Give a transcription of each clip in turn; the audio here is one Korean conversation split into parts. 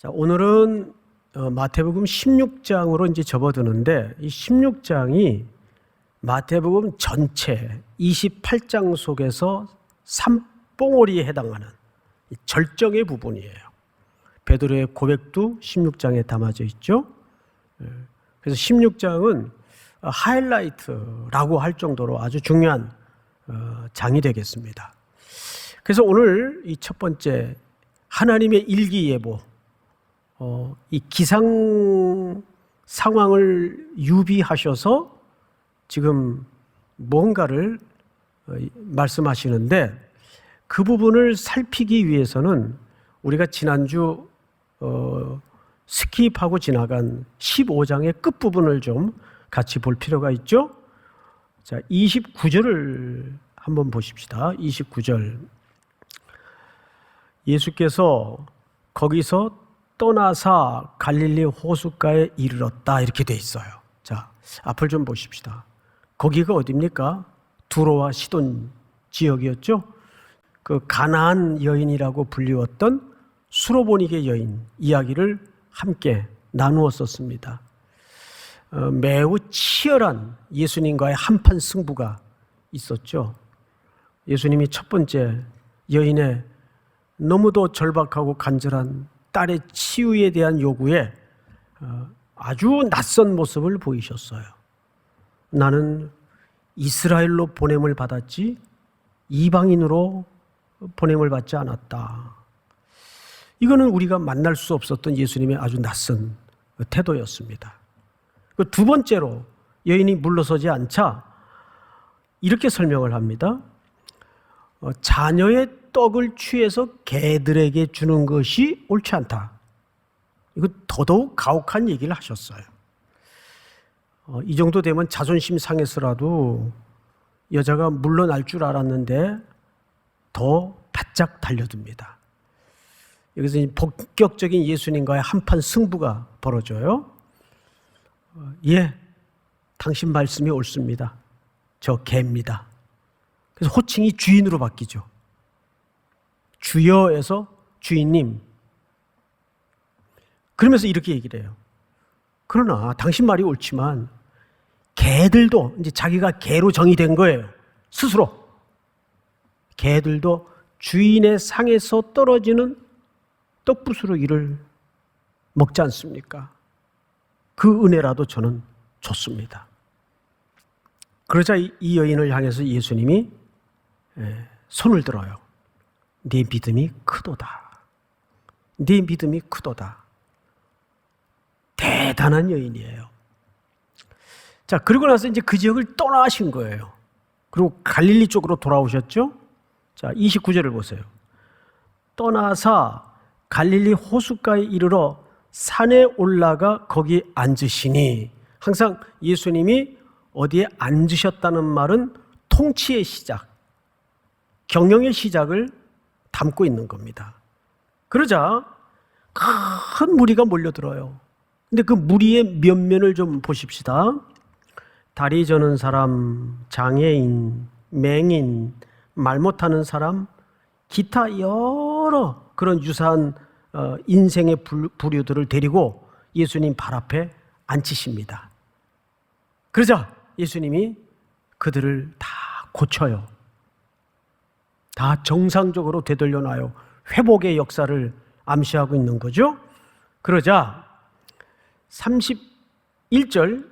자, 오늘은 마태복음 16장으로 이제 접어드는데, 이 16장이 마태복음 전체 28장 속에서 산봉우리에 해당하는 절정의 부분이에요. 베드로의 고백도 16장에 담아져 있죠. 그래서 16장은 하이라이트라고 할 정도로 아주 중요한 장이 되겠습니다. 그래서 오늘 이 첫 번째 하나님의 일기예보, 이 기상 상황을 유비하셔서 지금 뭔가를 말씀하시는데, 그 부분을 살피기 위해서는 우리가 지난주 스킵하고 지나간 15장의 끝부분을 좀 같이 볼 필요가 있죠. 자, 29절을 한번 보십시다. 29절. 예수께서 거기서 떠나사 갈릴리 호숫가에 이르렀다, 이렇게 돼 있어요. 자, 앞을 좀 보십시다. 거기가 어디입니까? 두로와 시돈 지역이었죠. 그 가나안 여인이라고 불리웠던 수로보니게 여인 이야기를 함께 나누었었습니다. 매우 치열한 예수님과의 한판 승부가 있었죠. 예수님이 첫 번째 여인의 너무도 절박하고 간절한 딸의 치유에 대한 요구에 아주 낯선 모습을 보이셨어요. 나는 이스라엘로 보냄을 받았지 이방인으로 보냄을 받지 않았다. 이거는 우리가 만날 수 없었던 예수님의 아주 낯선 태도였습니다. 두 번째로 여인이 물러서지 않자 이렇게 설명을 합니다. 자녀의 떡을 취해서 개들에게 주는 것이 옳지 않다. 이거 더더욱 가혹한 얘기를 하셨어요. 이 정도 되면 자존심 상해서라도 여자가 물러날 줄 알았는데 더 바짝 달려듭니다. 여기서 본격적인 예수님과의 한판 승부가 벌어져요. 예, 당신 말씀이 옳습니다. 저 개입니다. 그래서 호칭이 주인으로 바뀌죠. 주여에서 주인님. 그러면서 이렇게 얘기를 해요. 그러나 당신 말이 옳지만 개들도, 이제 자기가 개로 정의된 거예요. 스스로. 개들도 주인의 상에서 떨어지는 떡부스러기를 먹지 않습니까? 그 은혜라도 저는 줬습니다. 그러자 이 여인을 향해서 예수님이 손을 들어요. 네 믿음이 크도다. 네 믿음이 크도다. 대단한 여인이에요. 자, 그리고 나서 이제 그 지역을 떠나신 거예요. 그리고 갈릴리 쪽으로 돌아오셨죠? 자, 29절을 보세요. 떠나사 갈릴리 호숫가에 이르러 산에 올라가 거기 앉으시니, 항상 예수님이 어디에 앉으셨다는 말은 통치의 시작, 경영의 시작을 담고 있는 겁니다. 그러자 큰 무리가 몰려들어요. 근데 그 무리의 면면을 좀 보십시다. 다리 저는 사람, 장애인, 맹인, 말 못하는 사람, 기타 여러 그런 유사한 인생의 부류들을 데리고 예수님 발 앞에 앉히십니다. 그러자 예수님이 그들을 다 고쳐요. 다 정상적으로 되돌려놔요. 회복의 역사를 암시하고 있는 거죠. 그러자 31절,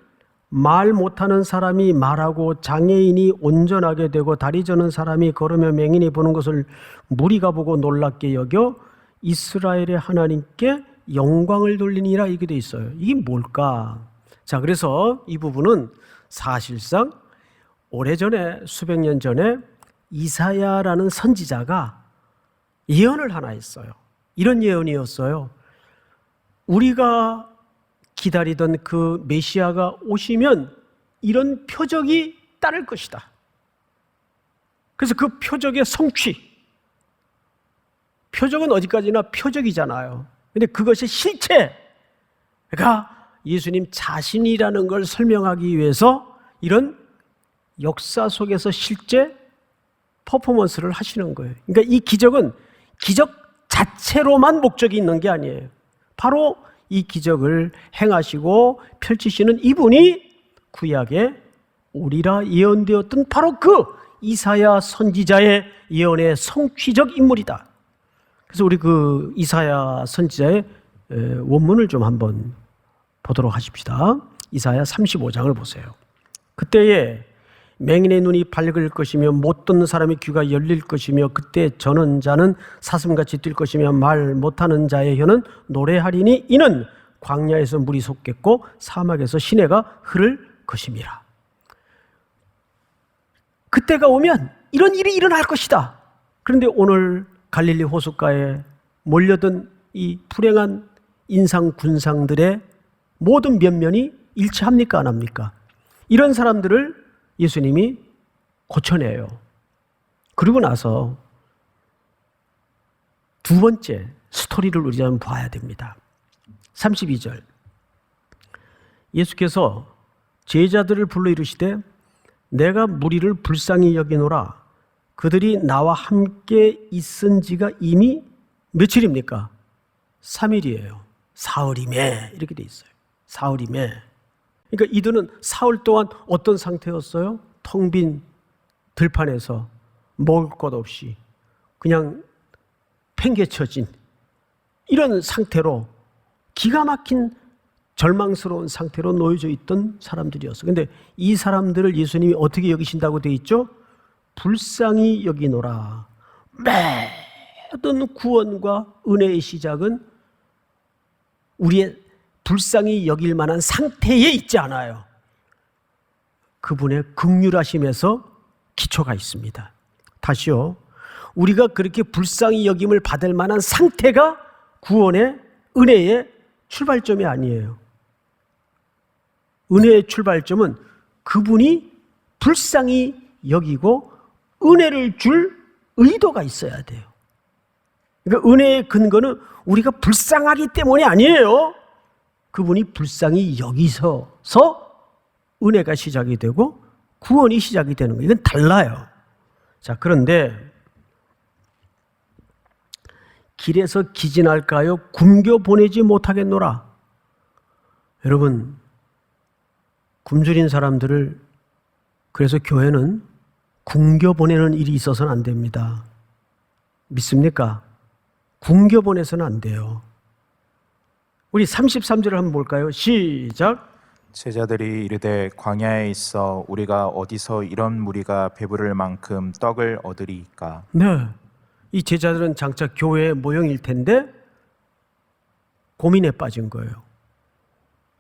말 못하는 사람이 말하고 장애인이 온전하게 되고 다리 저는 사람이 걸으며 맹인이 보는 것을 무리가 보고 놀랍게 여겨 이스라엘의 하나님께 영광을 돌리니라, 이렇게 돼 있어요. 이게 뭘까? 자, 그래서 이 부분은 사실상 오래전에, 수백 년 전에 이사야라는 선지자가 예언을 하나 했어요. 이런 예언이었어요. 우리가 기다리던 그 메시아가 오시면 이런 표적이 따를 것이다. 그래서 그 표적의 성취, 표적은 어디까지나 표적이잖아요. 근데 그것의 실체가 예수님 자신이라는 걸 설명하기 위해서 이런 역사 속에서 실제 퍼포먼스를 하시는 거예요. 그러니까 이 기적은 기적 자체로만 목적이 있는 게 아니에요. 바로 이 기적을 행하시고 펼치시는 이분이 구약에 오리라 예언되었던 바로 그 이사야 선지자의 예언의 성취적 인물이다. 그래서 우리 그 이사야 선지자의 원문을 좀 한번 보도록 하십시다. 이사야 35장을 보세요. 그때에 맹인의 눈이 밝을 것이며 못 듣는 사람의 귀가 열릴 것이며 그때 저는 자는 사슴같이 뛸 것이며 말 못하는 자의 혀는 노래하리니 이는 광야에서 물이 솟겠고 사막에서 시내가 흐를 것임이라. 그때가 오면 이런 일이 일어날 것이다. 그런데 오늘 갈릴리 호숫가에 몰려든 이 불행한 인상 군상들의 모든 면면이 일치합니까? 안 합니까? 이런 사람들을 예수님이 고쳐내요. 그리고 나서 두 번째 스토리를 우리가 좀 봐야 됩니다. 32절 예수께서 제자들을 불러 이르시되 내가 무리를 불쌍히 여기노라. 그들이 나와 함께 있은 지가 이미 며칠입니까? 3일이에요. 사흘이매 이렇게 돼 있어요. 사흘이매. 그러니까 이들은 사흘 동안 어떤 상태였어요? 텅 빈 들판에서 먹을 것 없이 그냥 팽개쳐진 이런 상태로 기가 막힌 절망스러운 상태로 놓여져 있던 사람들이었어요. 그런데 이 사람들을 예수님이 어떻게 여기신다고 되어 있죠? 불쌍히 여기노라. 모든 구원과 은혜의 시작은 우리의 불쌍히 여길 만한 상태에 있지 않아요. 그분의 긍휼하심에서 기초가 있습니다. 다시요. 우리가 그렇게 불쌍히 여김을 받을 만한 상태가 구원의 은혜의 출발점이 아니에요. 은혜의 출발점은 그분이 불쌍히 여기고 은혜를 줄 의도가 있어야 돼요. 그러니까 은혜의 근거는 우리가 불쌍하기 때문이 아니에요. 그분이 불쌍히 여기서서 은혜가 시작이 되고 구원이 시작이 되는 거예요. 이건 달라요. 자, 그런데 길에서 기진할까요? 굶겨 보내지 못하겠노라. 여러분, 굶주린 사람들을 그래서 교회는 굶겨 보내는 일이 있어서는 안 됩니다. 믿습니까? 굶겨 보내서는 안 돼요. 우리 33절을 한번 볼까요? 시작. 제자들이 이르되 광야에 있어 우리가 어디서 이런 무리가 배부를 만큼 떡을 얻으리이까. 네, 이 제자들은 장차 교회의 모형일 텐데 고민에 빠진 거예요.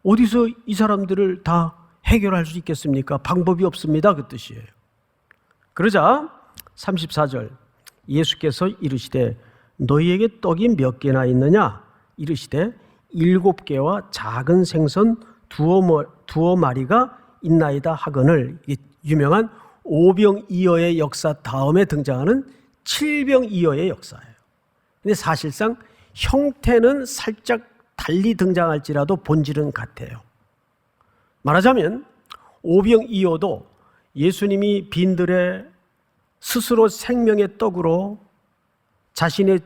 어디서 이 사람들을 다 해결할 수 있겠습니까? 방법이 없습니다. 그 뜻이에요. 그러자 34절 예수께서 이르시되 너희에게 떡이 몇 개나 있느냐? 이르시되 7개와 작은 생선 두어 마리가 있나이다 하거늘. 유명한 오병이어의 역사 다음에 등장하는 칠병이어의 역사예요. 근데 사실상 형태는 살짝 달리 등장할지라도 본질은 같아요. 말하자면 오병이어도 예수님이 빈들에 스스로 생명의 떡으로 자신의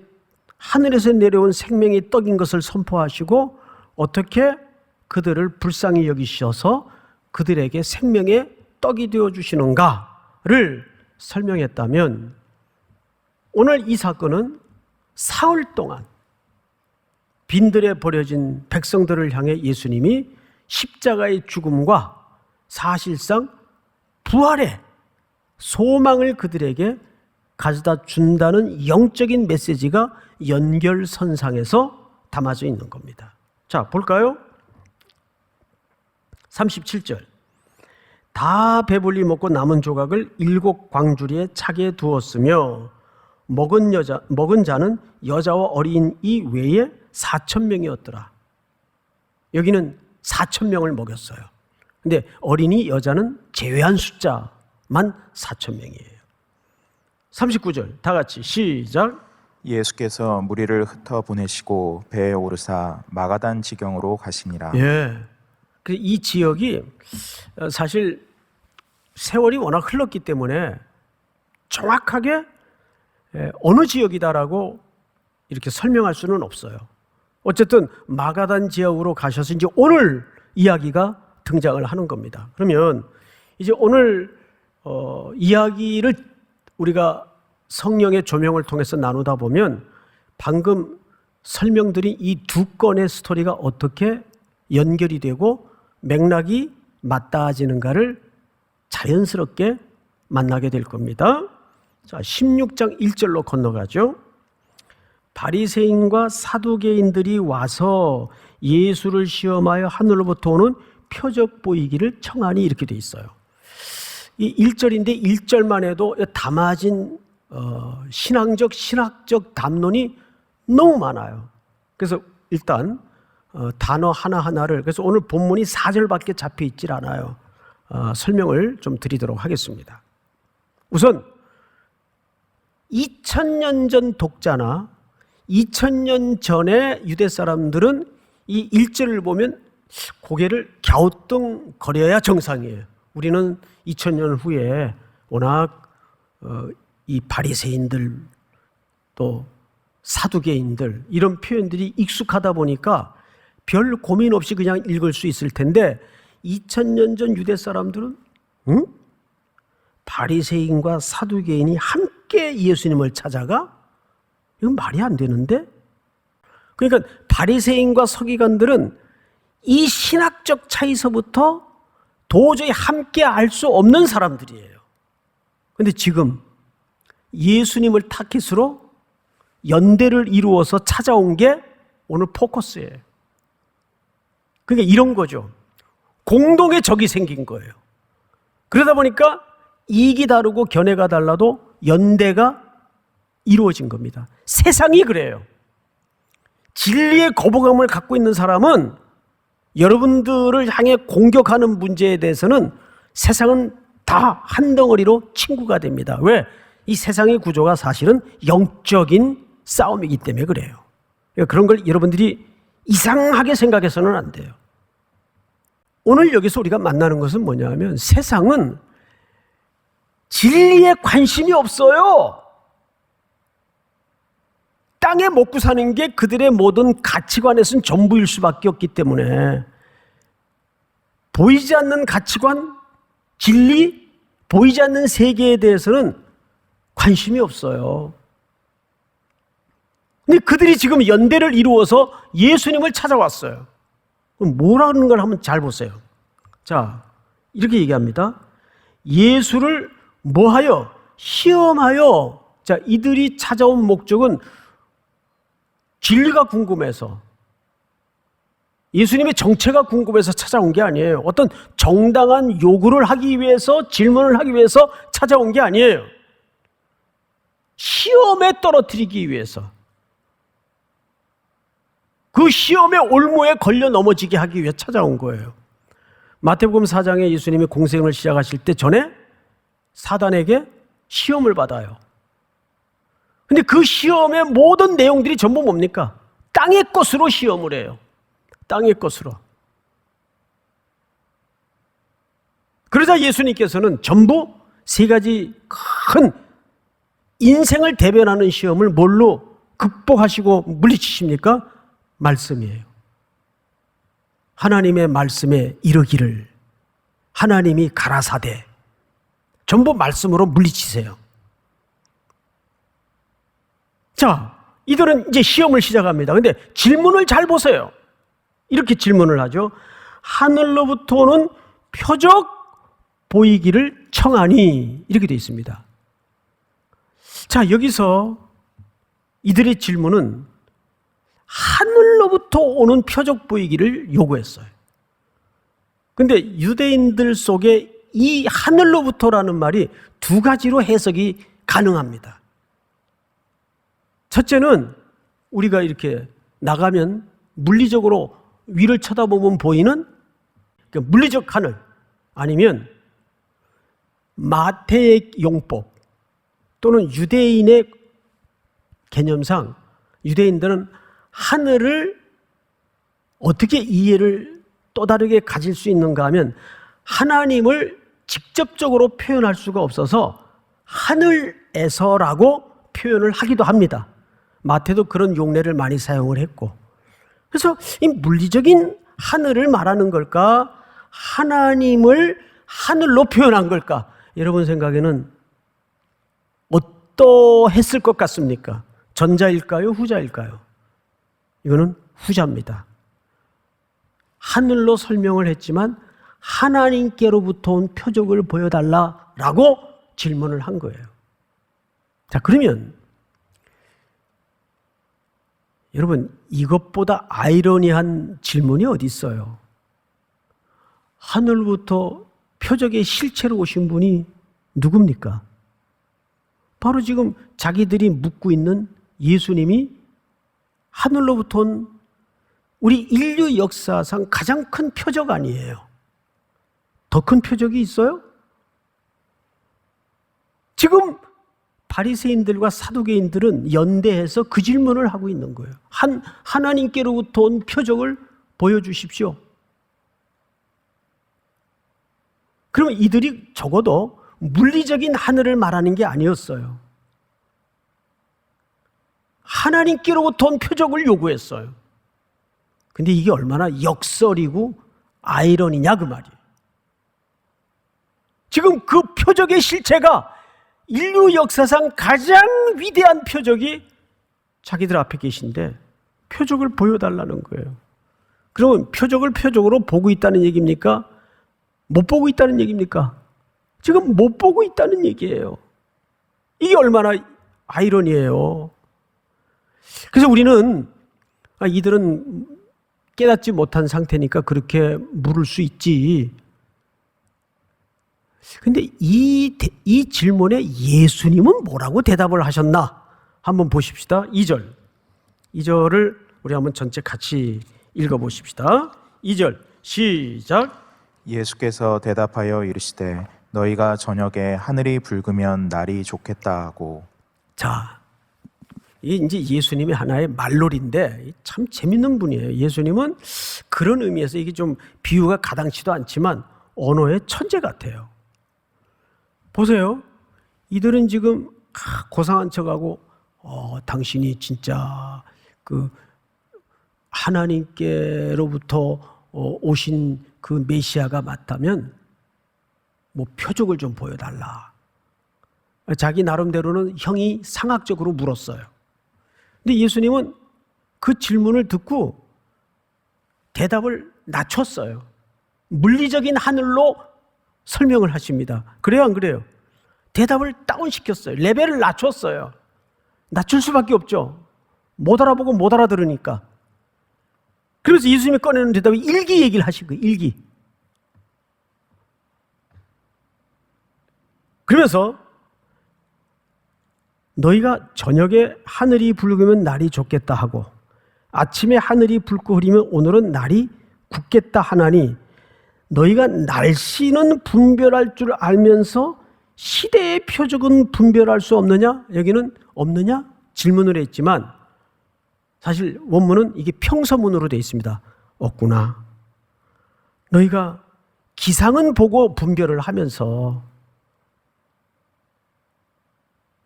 하늘에서 내려온 생명의 떡인 것을 선포하시고 어떻게 그들을 불쌍히 여기셔서 그들에게 생명의 떡이 되어주시는가를 설명했다면 오늘 이 사건은 사흘 동안 빈들에 버려진 백성들을 향해 예수님이 십자가의 죽음과 사실상 부활의 소망을 그들에게 가져다 준다는 영적인 메시지가 연결선상에서 담아져 있는 겁니다. 자, 볼까요? 37절 다 배불리 먹고 남은 조각을 7 광주리에 차게 두었으며 먹은 자는 여자와 어린이 외에 4,000명이었더라. 여기는 4,000명을 먹였어요. 근데 어린이 여자는 제외한 숫자만 4,000명이에요. 39절 다 같이 시작. 예수께서 무리를 흩어 보내시고 배에 오르사 마가단 지경으로 가시니라. 예. 이 지역이 사실 세월이 워낙 흘렀기 때문에 정확하게 어느 지역이다라고 이렇게 설명할 수는 없어요. 어쨌든 마가단 지역으로 가셔서 이제 오늘 이야기가 등장을 하는 겁니다. 그러면 이제 오늘 이야기를 우리가 성령의 조명을 통해서 나누다 보면 방금 설명드린 이 두 건의 스토리가 어떻게 연결이 되고 맥락이 맞닿아지는가를 자연스럽게 만나게 될 겁니다. 자, 16장 1절로 건너가죠. 바리새인과 사두개인들이 와서 예수를 시험하여 하늘로부터 오는 표적 보이기를 청하니, 이렇게 돼 있어요. 이 1절인데 1절만 해도 담아진 신학적 담론이 너무 많아요. 그래서 일단 단어 하나하나를, 그래서 오늘 본문이 4절밖에 잡혀 있질 않아요. 설명을 좀 드리도록 하겠습니다. 우선 2000년 전 독자나 2000년 전의 유대 사람들은 이 1절을 보면 고개를 갸우뚱거려야 정상이에요. 우리는 2000년 후에 워낙 이 바리새인들 또 사두개인들 이런 표현들이 익숙하다 보니까 별 고민 없이 그냥 읽을 수 있을 텐데 2000년 전 유대 사람들은 바리새인과 사두개인이 함께 예수님을 찾아가? 이건 말이 안 되는데? 그러니까 바리새인과 서기관들은 이 신학적 차이서부터 도저히 함께 알 수 없는 사람들이에요. 그런데 지금 예수님을 타깃으로 연대를 이루어서 찾아온 게 오늘 포커스예요. 그러니까 이런 거죠. 공동의 적이 생긴 거예요. 그러다 보니까 이익이 다르고 견해가 달라도 연대가 이루어진 겁니다. 세상이 그래요. 진리의 거부감을 갖고 있는 사람은 여러분들을 향해 공격하는 문제에 대해서는 세상은 다 한 덩어리로 친구가 됩니다. 왜? 이 세상의 구조가 사실은 영적인 싸움이기 때문에 그래요. 그러니까 그런 걸 여러분들이 이상하게 생각해서는 안 돼요. 오늘 여기서 우리가 만나는 것은 뭐냐면 세상은 진리에 관심이 없어요. 땅에 먹고 사는 게 그들의 모든 가치관에서는 전부일 수밖에 없기 때문에 보이지 않는 가치관, 진리, 보이지 않는 세계에 대해서는 관심이 없어요. 근데 그들이 지금 연대를 이루어서 예수님을 찾아왔어요. 그럼 뭐라는 걸 한번 잘 보세요. 자, 이렇게 얘기합니다. 예수를 뭐하여? 시험하여. 자, 이들이 찾아온 목적은 진리가 궁금해서, 예수님의 정체가 궁금해서 찾아온 게 아니에요. 어떤 정당한 요구를 하기 위해서, 질문을 하기 위해서 찾아온 게 아니에요. 시험에 떨어뜨리기 위해서, 그 시험의 올무에 걸려 넘어지게 하기 위해 찾아온 거예요. 마태복음 4장에 예수님이 공생을 시작하실 때 전에 사단에게 시험을 받아요. 근데 그 시험의 모든 내용들이 전부 뭡니까? 땅의 것으로 시험을 해요. 땅의 것으로. 그러자 예수님께서는 전부 세 가지 큰 인생을 대변하는 시험을 뭘로 극복하시고 물리치십니까? 말씀이에요. 하나님의 말씀에 이르기를 하나님이 가라사대, 전부 말씀으로 물리치세요. 자, 이들은 이제 시험을 시작합니다. 근데 질문을 잘 보세요. 이렇게 질문을 하죠. 하늘로부터 오는 표적 보이기를 청하니, 이렇게 되어 있습니다. 자, 여기서 이들의 질문은 하늘로부터 오는 표적 보이기를 요구했어요. 근데 유대인들 속에 이 하늘로부터라는 말이 두 가지로 해석이 가능합니다. 첫째는 우리가 이렇게 나가면 물리적으로 위를 쳐다보면 보이는 그 물리적 하늘, 아니면 마태의 용법 또는 유대인의 개념상 유대인들은 하늘을 어떻게 이해를 또 다르게 가질 수 있는가 하면 하나님을 직접적으로 표현할 수가 없어서 하늘에서라고 표현을 하기도 합니다. 마태도 그런 용례를 많이 사용을 했고, 그래서 이 물리적인 하늘을 말하는 걸까? 하나님을 하늘로 표현한 걸까? 여러분 생각에는 어떠했을 것 같습니까? 전자일까요? 후자일까요? 이거는 후자입니다. 하늘로 설명을 했지만 하나님께로부터 온 표적을 보여달라라고 질문을 한 거예요. 자, 그러면 여러분, 이것보다 아이러니한 질문이 어디 있어요? 하늘부터 표적의 실체로 오신 분이 누굽니까? 바로 지금 자기들이 묻고 있는 예수님이 하늘로부터 온 우리 인류 역사상 가장 큰 표적 아니에요? 더 큰 표적이 있어요? 지금 바리새인들과 사두개인들은 연대해서 그 질문을 하고 있는 거예요. 하나님께로부터 온 표적을 보여주십시오. 그러면 이들이 적어도 물리적인 하늘을 말하는 게 아니었어요. 하나님께로부터 온 표적을 요구했어요. 근데 이게 얼마나 역설이고 아이러니냐 그 말이에요. 지금 그 표적의 실체가 인류 역사상 가장 위대한 표적이 자기들 앞에 계신데 표적을 보여달라는 거예요. 그러면 표적을 표적으로 보고 있다는 얘기입니까? 못 보고 있다는 얘기입니까? 지금 못 보고 있다는 얘기예요. 이게 얼마나 아이러니해요. 그래서 우리는 이들은 깨닫지 못한 상태니까 그렇게 물을 수 있지. 근데 이 질문에 예수님은 뭐라고 대답을 하셨나? 한번 보십시다. 2절을 우리 한번 전체 같이 읽어보십시다. 2절 시작. 예수께서 대답하여 이르시되 너희가 저녁에 하늘이 붉으면 날이 좋겠다 하고. 자, 이게 이제 예수님의 하나의 말놀이인데 참 재밌는 분이에요. 예수님은 그런 의미에서 이게 좀 비유가 가당치도 않지만 언어의 천재 같아요. 보세요. 이들은 지금 고상한 척하고 당신이 진짜 그 하나님께로부터 오신 그 메시아가 맞다면 뭐 표적을 좀 보여달라. 자기 나름대로는 형이 상학적으로 물었어요. 근데 예수님은 그 질문을 듣고 대답을 낮췄어요. 물리적인 하늘로 설명을 하십니다. 그래요, 안 그래요? 대답을 다운시켰어요. 레벨을 낮췄어요. 낮출 수밖에 없죠. 못 알아보고 못 알아들으니까. 그래서 예수님이 꺼내는 대답이 일기 얘기를 하신 거예요. 일기. 그러면서 너희가 저녁에 하늘이 붉으면 날이 좋겠다 하고 아침에 하늘이 붉고 흐리면 오늘은 날이 굳겠다 하나니 너희가 날씨는 분별할 줄 알면서 시대의 표적은 분별할 수 없느냐? 여기는 없느냐? 질문을 했지만 사실 원문은 이게 평서문으로 되어 있습니다. 없구나. 너희가 기상은 보고 분별을 하면서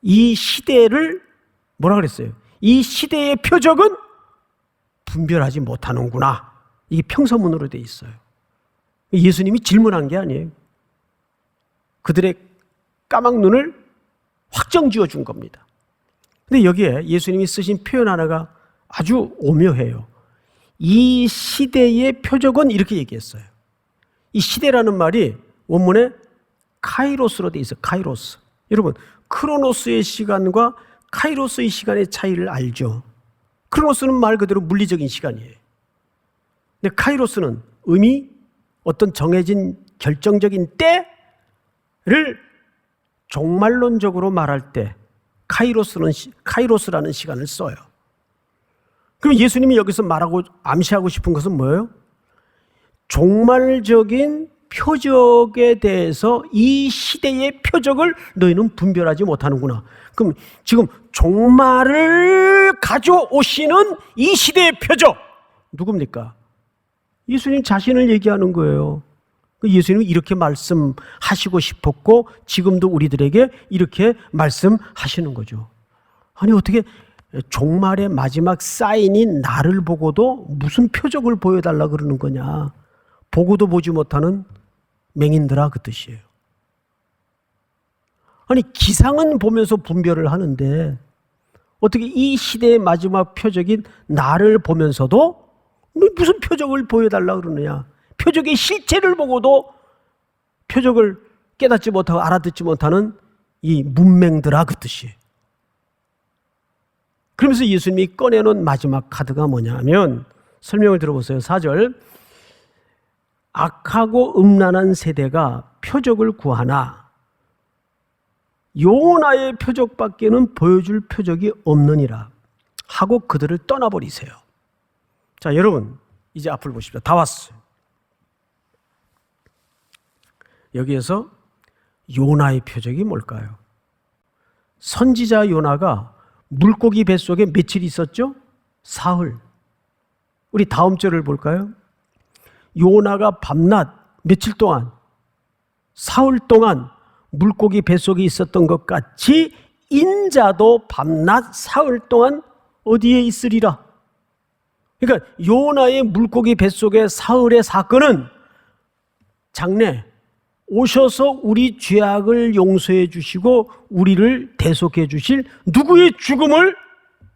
이 시대를 뭐라 그랬어요? 이 시대의 표적은 분별하지 못하는구나. 이게 평서문으로 되어 있어요. 예수님이 질문한 게 아니에요. 그들의 까막 눈을 확정 지어 준 겁니다. 근데 여기에 예수님이 쓰신 표현 하나가 아주 오묘해요. 이 시대의 표적은 이렇게 얘기했어요. 이 시대라는 말이 원문에 카이로스로 되어 있어요. 카이로스. 여러분, 크로노스의 시간과 카이로스의 시간의 차이를 알죠? 크로노스는 말 그대로 물리적인 시간이에요. 근데 카이로스는 어떤 정해진 결정적인 때를 종말론적으로 말할 때 카이로스라는 시간을 써요. 그럼 예수님이 여기서 말하고 암시하고 싶은 것은 뭐예요? 종말적인 표적에 대해서 이 시대의 표적을 너희는 분별하지 못하는구나. 그럼 지금 종말을 가져오시는 이 시대의 표적 누굽니까? 예수님 자신을 얘기하는 거예요. 예수님은 이렇게 말씀하시고 싶었고 지금도 우리들에게 이렇게 말씀하시는 거죠. 아니 어떻게 종말의 마지막 사인인 나를 보고도 무슨 표적을 보여달라 그러는 거냐. 보고도 보지 못하는 맹인들아, 그 뜻이에요. 아니, 기상은 보면서 분별을 하는데 어떻게 이 시대의 마지막 표적인 나를 보면서도 무슨 표적을 보여달라 그러느냐. 표적의 실체를 보고도 표적을 깨닫지 못하고 알아듣지 못하는 이 문맹들아, 그 뜻이에요. 그러면서 예수님이 꺼내놓은 마지막 카드가 뭐냐 하면, 설명을 들어보세요. 4절. 악하고 음란한 세대가 표적을 구하나 요나의 표적밖에는 보여줄 표적이 없느니라 하고 그들을 떠나버리세요. 자, 여러분 이제 앞을 보십시오. 다 왔어요. 여기에서 요나의 표적이 뭘까요? 선지자 요나가 물고기 뱃속에 며칠 있었죠? 사흘. 우리 다음 절을 볼까요? 요나가 밤낮 며칠 동안, 사흘 동안 물고기 뱃속에 있었던 것 같이 인자도 밤낮 사흘 동안 어디에 있으리라. 그러니까 요나의 물고기 뱃속의 사흘의 사건은 장래 오셔서 우리 죄악을 용서해 주시고 우리를 대속해 주실 누구의 죽음을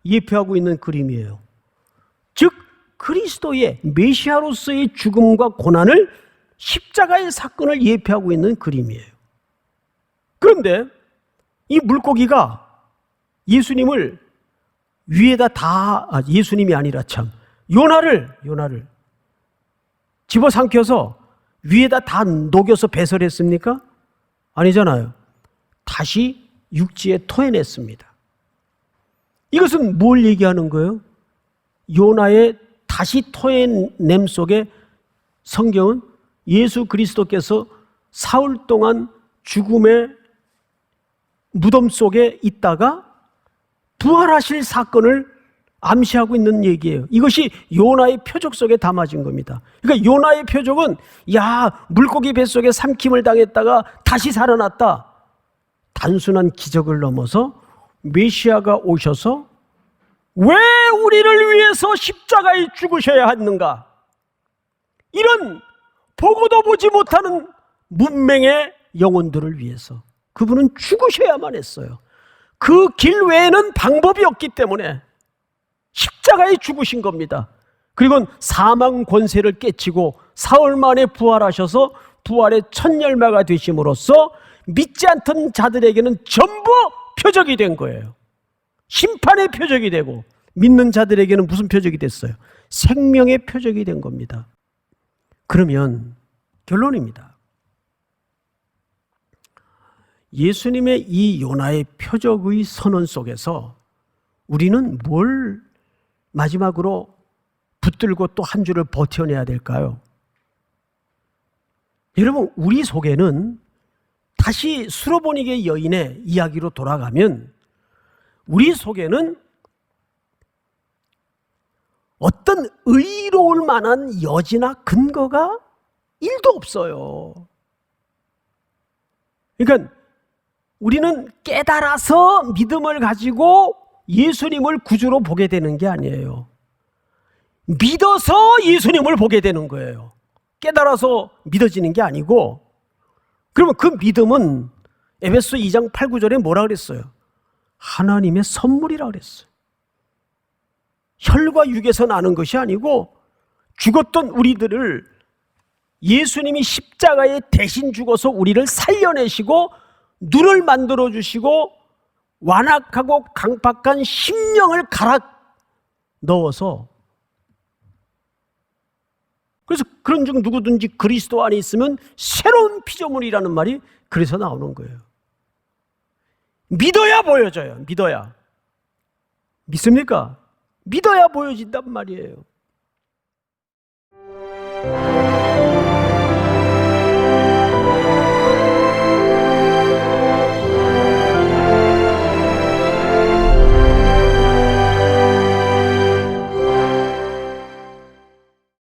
예표하고 있는 그림이에요. 즉 그리스도의 메시아로서의 죽음과 고난을, 십자가의 사건을 예표하고 있는 그림이에요. 그런데 이 물고기가 예수님을 위에다 예수님이 아니라 요나를 집어삼켜서 위에다 다 녹여서 배설했습니까? 아니잖아요. 다시 육지에 토해냈습니다. 이것은 뭘 얘기하는 거예요? 요나의 다시 토해냄 속에 성경은 예수 그리스도께서 사흘 동안 죽음의 무덤 속에 있다가 부활하실 사건을 암시하고 있는 얘기예요. 이것이 요나의 표적 속에 담아진 겁니다. 그러니까 요나의 표적은 물고기 뱃속에 삼킴을 당했다가 다시 살아났다. 단순한 기적을 넘어서 메시아가 오셔서 왜 우리를 위해서 십자가에 죽으셔야 하는가? 이런 보고도 보지 못하는 문맹의 영혼들을 위해서 그분은 죽으셔야만 했어요. 그 길 외에는 방법이 없기 때문에 십자가에 죽으신 겁니다. 그리고 사망 권세를 깨치고 사흘 만에 부활하셔서 부활의 첫 열매가 되심으로써 믿지 않던 자들에게는 전부 표적이 된 거예요. 심판의 표적이 되고, 믿는 자들에게는 무슨 표적이 됐어요? 생명의 표적이 된 겁니다. 그러면 결론입니다. 예수님의 이 요나의 표적의 선언 속에서 우리는 뭘 마지막으로 붙들고 또 한 주를 버텨내야 될까요? 여러분, 우리 속에는 다시 수로보니게 여인의 이야기로 돌아가면 우리 속에는 어떤 의로울 만한 여지나 근거가 1도 없어요. 그러니까 우리는 깨달아서 믿음을 가지고 예수님을 구주로 보게 되는 게 아니에요. 믿어서 예수님을 보게 되는 거예요. 깨달아서 믿어지는 게 아니고, 그러면 그 믿음은 에베소 2장 8, 9절에 뭐라 그랬어요? 하나님의 선물이라 그랬어요. 혈과 육에서 나는 것이 아니고 죽었던 우리들을 예수님이 십자가에 대신 죽어서 우리를 살려내시고 눈을 만들어 주시고 완악하고 강팍한 심령을 갈아 넣어서, 그래서 그런즉 누구든지 그리스도 안에 있으면 새로운 피조물이라는 말이 그래서 나오는 거예요. 믿어야 보여져요. 믿습니까? 믿어야 보여진단 말이에요.